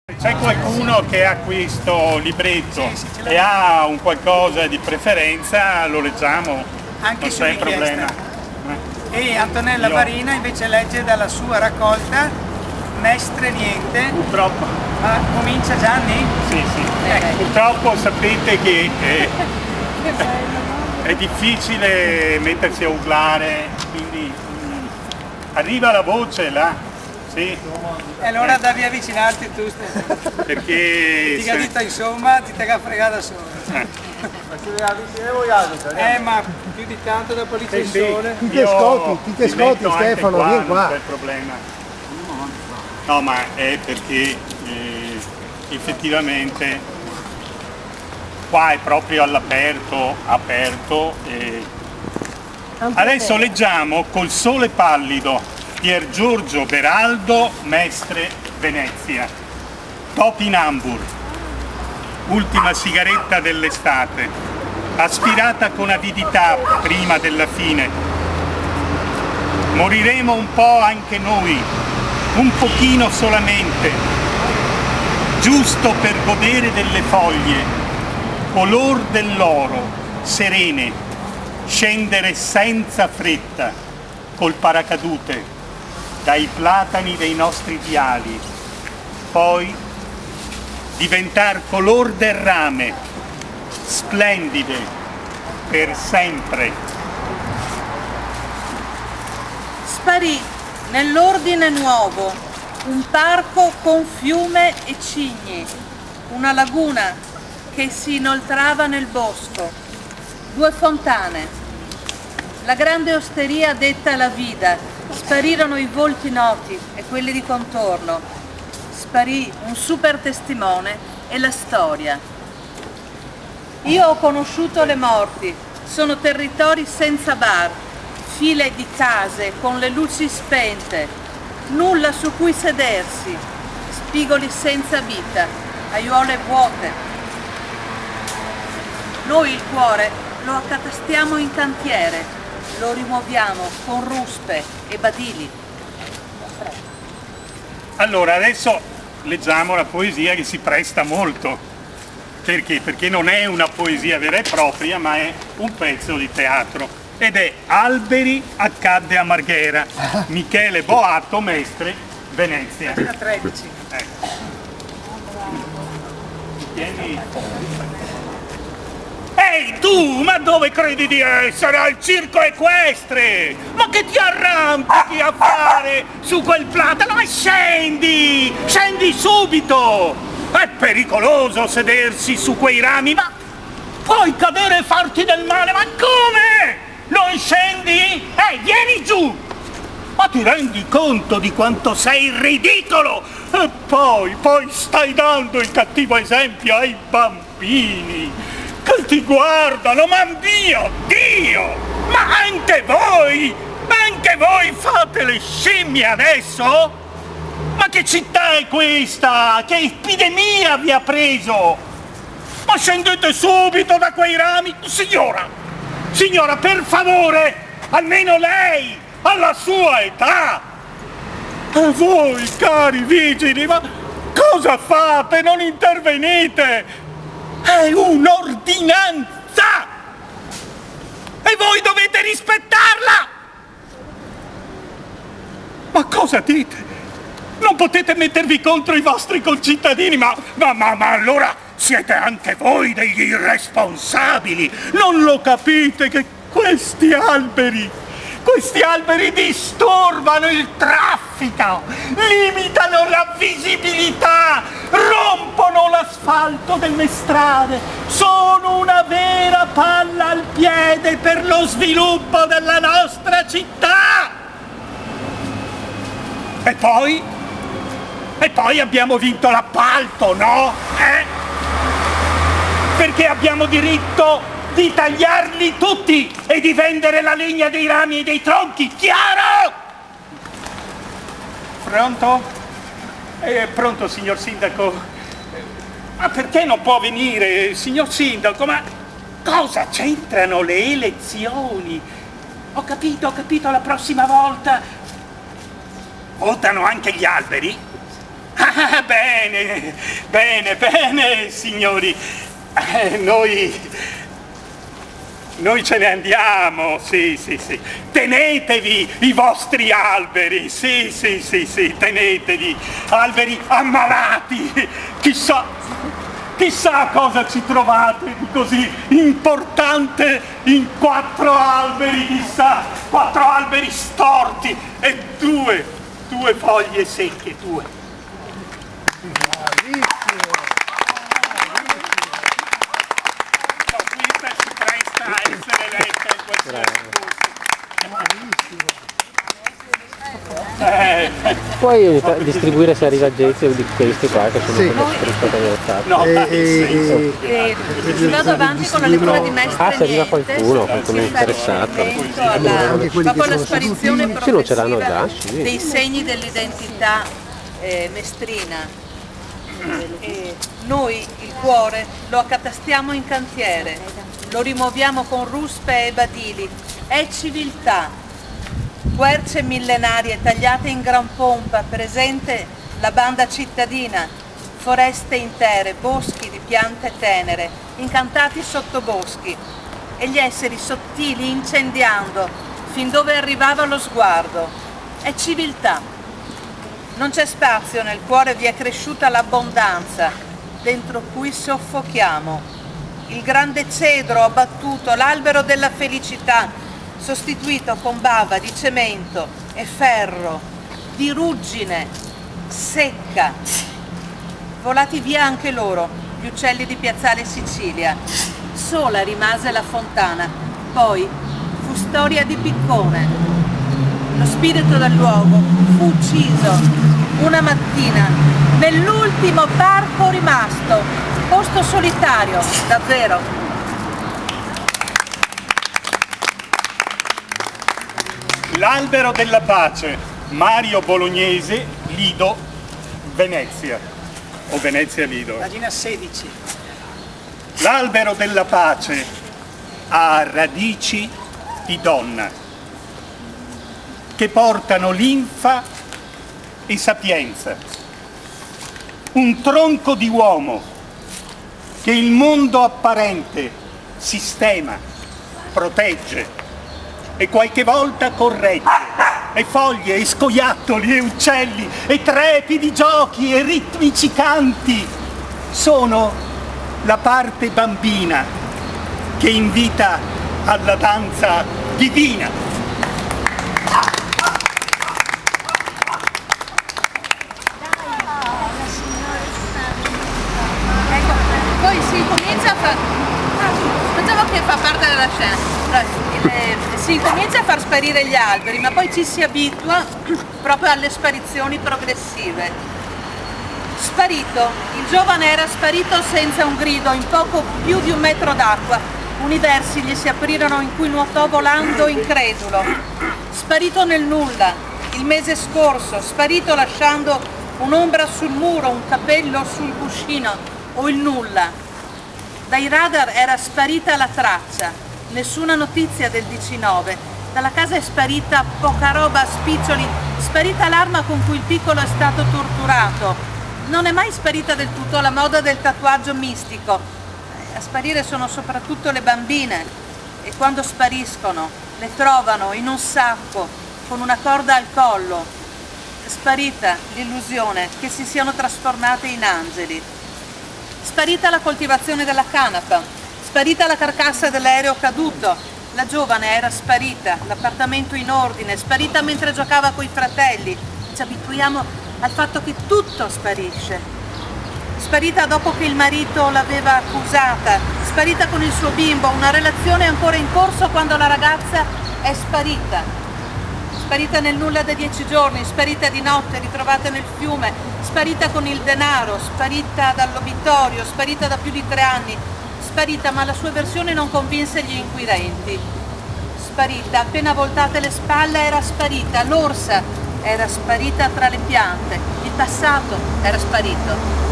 C'è qualcuno che ha questo libretto e ha un qualcosa di preferenza, lo leggiamo, anche non su c'è problema. E Antonella Marina invece legge dalla sua raccolta Mestre Niente. Purtroppo. Ma comincia Gianni? Sì. Purtroppo sapete che è difficile mettersi a urlare, quindi arriva la voce là. Sì. E allora devi avvicinarti tu, perché ti ha detto insomma, ti tenga fregata solo. Ma più di tanto dopo lì c'è il sole. Ti ascolti Stefano, vieni qua. Non c'è problema. No, ma è perché effettivamente qua è proprio all'aperto, aperto. Adesso leggiamo Col sole pallido. Pier Giorgio Beraldo, Mestre, Venezia. Topinambur, ultima sigaretta dell'estate, aspirata con avidità prima della fine. Moriremo un po' anche noi, un pochino solamente, giusto per godere delle foglie, color dell'oro, serene, scendere senza fretta, col paracadute, dai platani dei nostri viali, poi diventar color del rame, splendide, per sempre. Sparì nell'ordine nuovo un parco con fiume e cigni, una laguna che si inoltrava nel bosco, 2 fontane, la grande osteria detta La Vida. Sparirono i volti noti e quelli di contorno, sparì un super testimone e la storia. Io ho conosciuto le morti, sono territori senza bar, file di case con le luci spente, nulla su cui sedersi, spigoli senza vita, aiuole vuote. Noi il cuore lo accatastiamo in cantiere, lo rimuoviamo con ruspe e badili. Allora, adesso leggiamo la poesia che si presta molto. Perché? Perché non è una poesia vera e propria, ma è un pezzo di teatro. Ed è Alberi accadde a Marghera, Michele Boato, Mestre, Venezia. Pagina 13. Ecco. Tieni. Ehi tu, ma dove credi di essere? Al circo equestre! Ma che ti arrampichi a fare su quel platano? E scendi! Scendi subito! È pericoloso sedersi su quei rami, ma puoi cadere e farti del male, ma come? Non scendi? Vieni giù! Ma ti rendi conto di quanto sei ridicolo? E poi stai dando il cattivo esempio ai bambini che ti guardano, ma mio Dio! Ma anche voi fate le scimmie adesso? Ma che città è questa? Che epidemia vi ha preso? Ma scendete subito da quei rami! Signora, per favore, almeno lei, alla sua età! E voi, cari vigili, ma cosa fate? Non intervenite! È un'ordinanza! E voi dovete rispettarla! Ma cosa dite? Non potete mettervi contro i vostri concittadini, ma allora siete anche voi degli irresponsabili! Non lo capite che questi alberi disturbano il traffico, limitano la visibilità, rompono l'asfalto delle strade, sono una vera palla al piede per lo sviluppo della nostra città. E poi abbiamo vinto l'appalto, no? Perché abbiamo diritto di tagliarli tutti e di vendere la legna dei rami e dei tronchi, chiaro? Pronto? Pronto, signor Sindaco? Ma perché non può venire, signor Sindaco? Ma cosa c'entrano le elezioni? Ho capito, la prossima volta votano anche gli alberi? Ah, bene, bene, bene, signori. Noi ce ne andiamo, sì. Tenetevi i vostri alberi, sì, tenetevi. Alberi ammalati. Chissà cosa ci trovate di così importante in 4 alberi, chissà. 4 alberi storti e due foglie secche, 2. Questa si presta a essere letta in qualsiasi Puoi distribuire se arriva gente di questi qua che sono stati no, vado avanti con la lettura di Mestre se arriva Niente, qualcuno interessato. Dopo la sparizione Sì, non ce l'hanno progressiva già, sì. dei segni dell'identità mestrina. Noi il cuore lo accatastiamo in cantiere, lo rimuoviamo con ruspe e badili, è civiltà. Querce millenarie tagliate in gran pompa, presente la banda cittadina, foreste intere, boschi di piante tenere, incantati sottoboschi, e gli esseri sottili incendiando fin dove arrivava lo sguardo. È civiltà. Non c'è spazio, nel cuore vi è cresciuta l'abbondanza, dentro cui soffochiamo. Il grande cedro abbattuto, l'albero della felicità, sostituito con bava di cemento e ferro, di ruggine, secca. Volati via anche loro, gli uccelli di Piazzale Sicilia. Sola rimase la fontana, poi fu storia di Piccone. Lo spirito del luogo fu ucciso una mattina nell'ultimo parco rimasto, posto solitario, davvero. L'albero della pace, Mario Bolognese, Lido, Venezia, o Venezia Lido. Pagina 16. L'albero della pace ha radici di donna, che portano linfa e sapienza. Un tronco di uomo che il mondo apparente sistema, protegge e qualche volta corregge, e foglie, e scoiattoli, e uccelli, e trepidi giochi, e ritmici canti sono la parte bambina che invita alla danza divina. Ecco, poi si comincia a fare. Pensavo che fa parte della scena. Si incomincia a far sparire gli alberi, ma poi ci si abitua proprio alle sparizioni progressive. Sparito, il giovane era sparito senza un grido, in poco più di 1 metro d'acqua. Universi gli si aprirono in cui nuotò volando incredulo. Sparito nel nulla, il mese scorso, sparito lasciando un'ombra sul muro, un capello sul cuscino o il nulla. Dai radar era sparita la traccia. Nessuna notizia del 19, dalla casa è sparita poca roba a spiccioli, sparita l'arma con cui il piccolo è stato torturato. Non è mai sparita del tutto la moda del tatuaggio mistico. A sparire sono soprattutto le bambine, e quando spariscono le trovano in un sacco con una corda al collo. È sparita l'illusione che si siano trasformate in angeli. Sparita la coltivazione della canapa. Sparita la carcassa dell'aereo caduto, la giovane era sparita, l'appartamento in ordine, sparita mentre giocava coi fratelli. Ci abituiamo al fatto che tutto sparisce. Sparita dopo che il marito l'aveva accusata, sparita con il suo bimbo, una relazione ancora in corso quando la ragazza è sparita. Sparita nel nulla da 10 giorni, sparita di notte, ritrovata nel fiume, sparita con il denaro, sparita dall'obitorio, sparita da più di 3 anni. Sparita, ma la sua versione non convinse gli inquirenti. Sparita, appena voltate le spalle era sparita, l'orsa era sparita tra le piante, il passato era sparito.